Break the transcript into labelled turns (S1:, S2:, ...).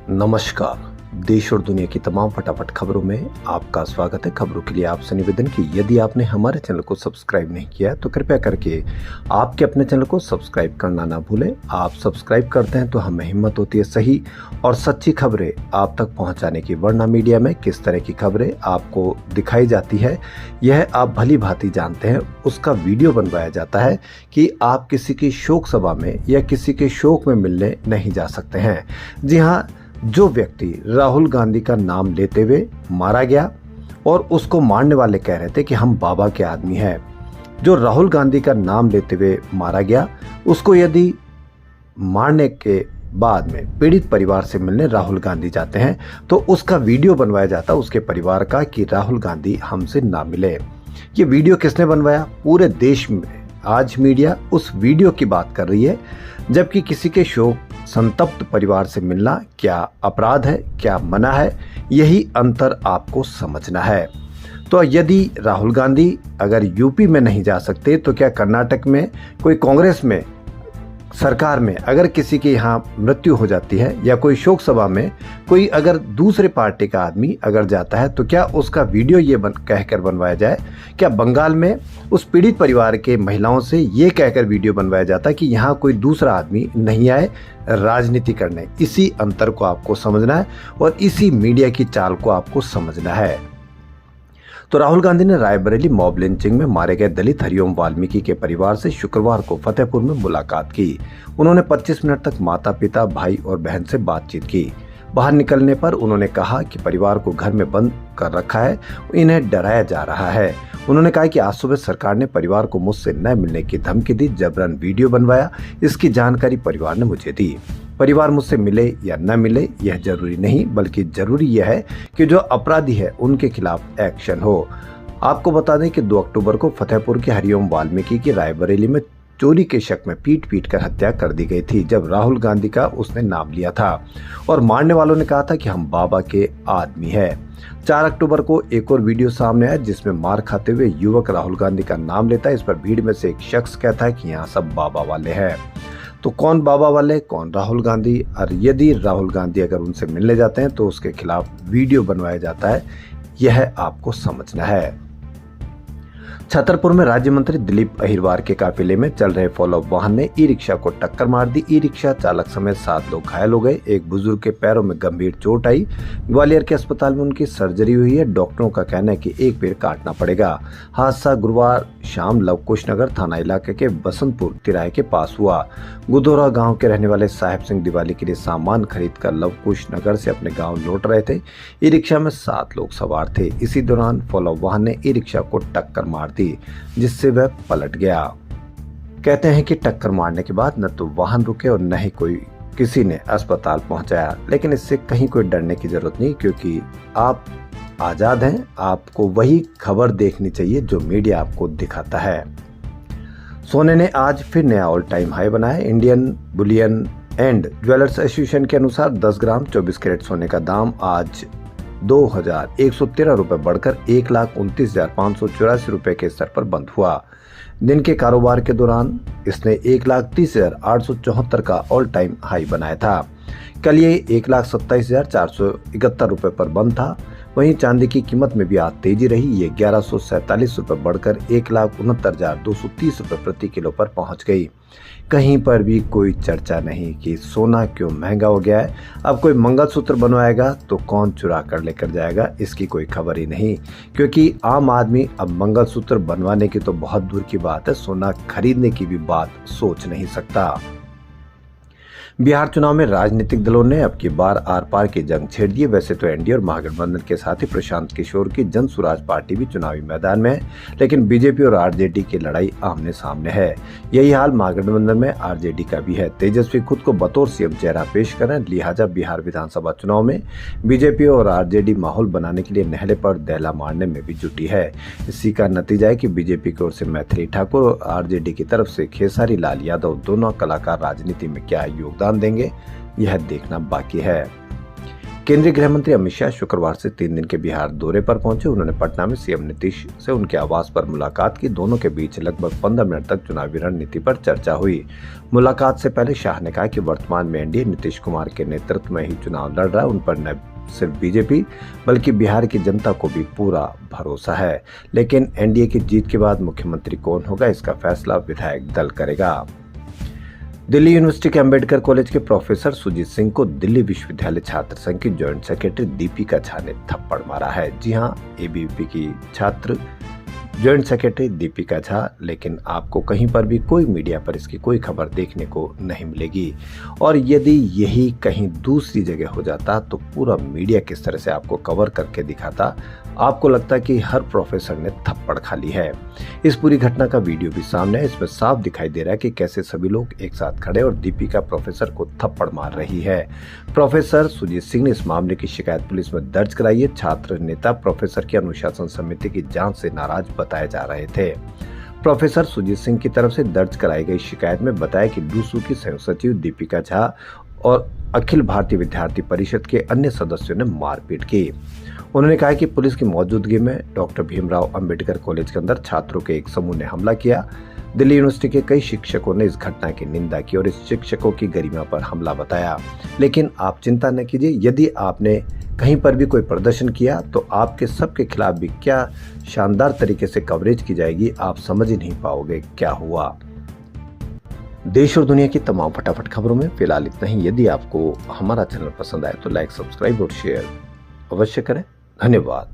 S1: नमस्कार। देश और दुनिया की तमाम फटाफट खबरों में आपका स्वागत है। खबरों के लिए आपसे निवेदन कि यदि आपने हमारे चैनल को सब्सक्राइब नहीं किया है तो कृपया करके आपके अपने चैनल को सब्सक्राइब करना ना भूलें। आप सब्सक्राइब करते हैं तो हमें हिम्मत होती है सही और सच्ची खबरें आप तक पहुंचाने की। वरना मीडिया में किस तरह की खबरें आपको दिखाई जाती है यह आप भली भांति जानते हैं। उसका वीडियो बनवाया जाता है कि आप किसी की शोक सभा में या किसी के शोक में मिलने नहीं जा सकते हैं। जी हाँ, जो व्यक्ति राहुल गांधी का नाम लेते हुए मारा गया और उसको मारने वाले कह रहे थे कि हम बाबा के आदमी हैं, जो राहुल गांधी का नाम लेते हुए मारा गया उसको यदि मारने के बाद में पीड़ित परिवार से मिलने राहुल गांधी जाते हैं तो उसका वीडियो बनवाया जाता उसके परिवार का कि राहुल गांधी हमसे ना मिले। ये वीडियो किसने बनवाया? पूरे देश में आज मीडिया उस वीडियो की बात कर रही है, जबकि किसी के शोक संतप्त परिवार से मिलना क्या अपराध है, क्या मना है, यही अंतर आपको समझना है। तो यदि राहुल गांधी अगर यूपी में नहीं जा सकते तो क्या कर्नाटक में कोई कांग्रेस में सरकार में अगर किसी के यहाँ मृत्यु हो जाती है या कोई शोक सभा में कोई अगर दूसरे पार्टी का आदमी अगर जाता है तो क्या उसका वीडियो ये कहकर बनवाया जाए? क्या बंगाल में उस पीड़ित परिवार के महिलाओं से ये कहकर वीडियो बनवाया जाता कि यहाँ कोई दूसरा आदमी नहीं आए राजनीति करने? इसी अंतर को आपको समझना है और इसी मीडिया की चाल को आपको समझना है। तो राहुल गांधी ने रायबरेली मॉब लिंचिंग में मारे गए दलित हरिओम वाल्मीकि के परिवार से शुक्रवार को फतेहपुर में मुलाकात की। उन्होंने 25 मिनट तक माता पिता भाई और बहन से बातचीत की। बाहर निकलने पर उन्होंने कहा कि परिवार को घर में बंद कर रखा है, इन्हें डराया जा रहा है। उन्होंने कहा कि आज सुबह सरकार ने परिवार को मुझसे न मिलने की धमकी दी, जबरन वीडियो बनवाया, इसकी जानकारी परिवार ने मुझे दी। परिवार मुझसे मिले या न मिले यह जरूरी नहीं, बल्कि जरूरी यह है कि जो अपराधी है उनके खिलाफ एक्शन हो। आपको बता दें कि 2 अक्टूबर को फतेहपुर के हरिओम वाल्मीकि की रायबरेली में चोरी के शक में पीट कर हत्या कर दी गई थी, जब राहुल गांधी का उसने नाम लिया था और मारने वालों ने कहा था कि हम बाबा के आदमी है। 4 अक्टूबर को एक और वीडियो सामने आया जिसमें मार खाते हुए युवक राहुल गांधी का नाम लेता है। इस पर भीड़ में से एक शख्स कहता है कि यहाँ सब बाबा वाले हैं। तो कौन बाबा वाले, कौन राहुल गांधी? और यदि राहुल गांधी अगर उनसे मिलने जाते हैं तो उसके खिलाफ वीडियो बनवाया जाता है, यह आपको समझना है। छतरपुर में राज्य मंत्री दिलीप अहिरवार के काफिले में चल रहे फॉलो वाहन ने ई रिक्शा को टक्कर मार दी। ई रिक्शा चालक समेत 7 लोग घायल हो गए। एक बुजुर्ग के पैरों में गंभीर चोट आई। ग्वालियर के अस्पताल में उनकी सर्जरी हुई है। डॉक्टरों का कहना है कि एक पैर काटना पड़ेगा। हादसा गुरुवार शाम लवकुश नगर थाना इलाके के बसंतपुर तिराहे के पास हुआ। गुदोरा गांव के रहने वाले साहेब सिंह दिवाली के लिए सामान खरीद कर लवकुश नगर से अपने गाँव लौट रहे थे। ई रिक्शा में 7 लोग सवार थे। इसी दौरान फॉलो वाहन ने ई रिक्शा को टक्कर मार दी, जिससे वह पलट गया। कहते हैं कि टक्कर मारने के बाद न तो वाहन रुके और न ही किसी ने अस्पताल पहुंचाया। लेकिन इससे कहीं कोई डरने की जरूरत नहीं, क्योंकि आप आजाद हैं। आपको वही खबर देखनी चाहिए जो मीडिया आपको दिखाता है। सोने ने आज फिर नया ऑल टाइम हाई बनाया। Indian Boolean and jewellers association के अनुसार 10 ग्राम 24 कैरेट सोने का दाम आज 2,113 रुपए बढ़कर 1,29,584 रुपए के स्तर पर बंद हुआ। दिन के कारोबार के दौरान इसने 1,30,874 का ऑल टाइम हाई बनाया था। कल ये 1,27,471 रुपए पर बंद था। वहीं चांदी की कीमत में भी आज तेजी रही। ये 1,147 रुपए बढ़कर 1,69,230 रुपए प्रति किलो पर पहुंच गई। कहीं पर भी कोई चर्चा नहीं कि सोना क्यों महंगा हो गया है। अब कोई मंगलसूत्र बनवाएगा तो कौन चुरा कर लेकर जाएगा, इसकी कोई खबर ही नहीं, क्योंकि आम आदमी अब मंगलसूत्र बनवाने की तो बहुत दूर की बात है, सोना खरीदने की भी बात सोच नहीं सकता। बिहार चुनाव में राजनीतिक दलों ने अब की बार आर पार की जंग छेड़ दी। वैसे तो एनडीए और महागठबंधन के साथ ही प्रशांत किशोर की जन सुराज पार्टी भी चुनावी मैदान में है, लेकिन बीजेपी और आरजेडी की लड़ाई आमने सामने है। यही हाल महागठबंधन में आरजेडी का भी है। तेजस्वी खुद को बतौर सीएम चेहरा पेश कर रहे हैं, लिहाजा बिहार विधानसभा चुनाव में बीजेपी और आरजेडी माहौल बनाने के लिए नहले पर दहला मारने में भी जुटी है। इसी का नतीजा है कि बीजेपी की ओर से मैथिली ठाकुर और आरजेडी की तरफ से खेसारी लाल यादव दोनों कलाकार राजनीति में क्या योगदान देंगे, यह देखना बाकी है। केंद्रीय गृह मंत्री अमित शाह शुक्रवार से 3 दिन के बिहार दौरे पर पहुंचे। उन्होंने पटना में सीएम नीतीश से उनके आवास पर मुलाकात की। दोनों के बीच लगभग 15 मिनट तक चुनावी रणनीति पर चर्चा हुई। मुलाकात से पहले शाह ने कहा कि वर्तमान में एनडीए नीतीश कुमार के नेतृत्व में ही चुनाव लड़ रहा है। उन पर न सिर्फ बीजेपी बल्कि बिहार की जनता को भी पूरा भरोसा है, लेकिन एनडीए की जीत के बाद मुख्यमंत्री कौन होगा, इसका फैसला विधायक दल करेगा। दिल्ली यूनिवर्सिटी के अंबेडकर कॉलेज के प्रोफेसर सुजीत सिंह को दिल्ली विश्वविद्यालय छात्र संघ की जॉइंट सेक्रेटरी दीपिका झा ने थप्पड़ मारा है। जी हां, एबीवीपी की छात्र जॉइंट सेक्रेटरी दीपिका झा, लेकिन आपको कहीं पर भी कोई मीडिया पर इसकी कोई खबर देखने को नहीं मिलेगी। और यदि यही कहीं दूसरी जगह हो जाता तो पूरा मीडिया किस तरह से आपको कवर करके दिखाता, आपको लगता कि हर प्रोफेसर ने थप्पड़ खा ली है। इस पूरी घटना का वीडियो भी सामने है। इसमें साफ दिखाई दे रहा है कि कैसे सभी लोग एक साथ खड़े और दीपिका प्रोफेसर को थप्पड़ मार रही है। प्रोफेसर सुजीत सिंह ने इस मामले की शिकायत पुलिस में दर्ज कराई है। छात्र नेता प्रोफेसर की अनुशासन समिति की जांच से नाराज बताए जा रहे थे। प्रोफेसर सुजीत सिंह की तरफ से दर्ज कराई गई शिकायत में बताया कि डूसू की संयुक्त सचिव दीपिका झा और अखिल भारतीय विद्यार्थी परिषद के अन्य सदस्यों ने मारपीट की। उन्होंने कहा कि पुलिस की मौजूदगी में डॉक्टर भीमराव अंबेडकर कॉलेज के अंदर छात्रों के एक समूह ने हमला किया। दिल्ली यूनिवर्सिटी के कई शिक्षकों ने इस घटना की निंदा की और इस शिक्षकों की गरिमा पर हमला बताया। लेकिन आप चिंता न कीजिए, यदि आपने कहीं पर भी कोई प्रदर्शन किया तो आपके सबके खिलाफ भी क्या शानदार तरीके से कवरेज की जाएगी, आप समझ ही नहीं पाओगे क्या हुआ। देश और दुनिया की तमाम फटाफट खबरों में फिलहाल इतना ही। यदि आपको हमारा चैनल पसंद आए तो लाइक, सब्सक्राइब और शेयर अवश्य करें। धन्यवाद।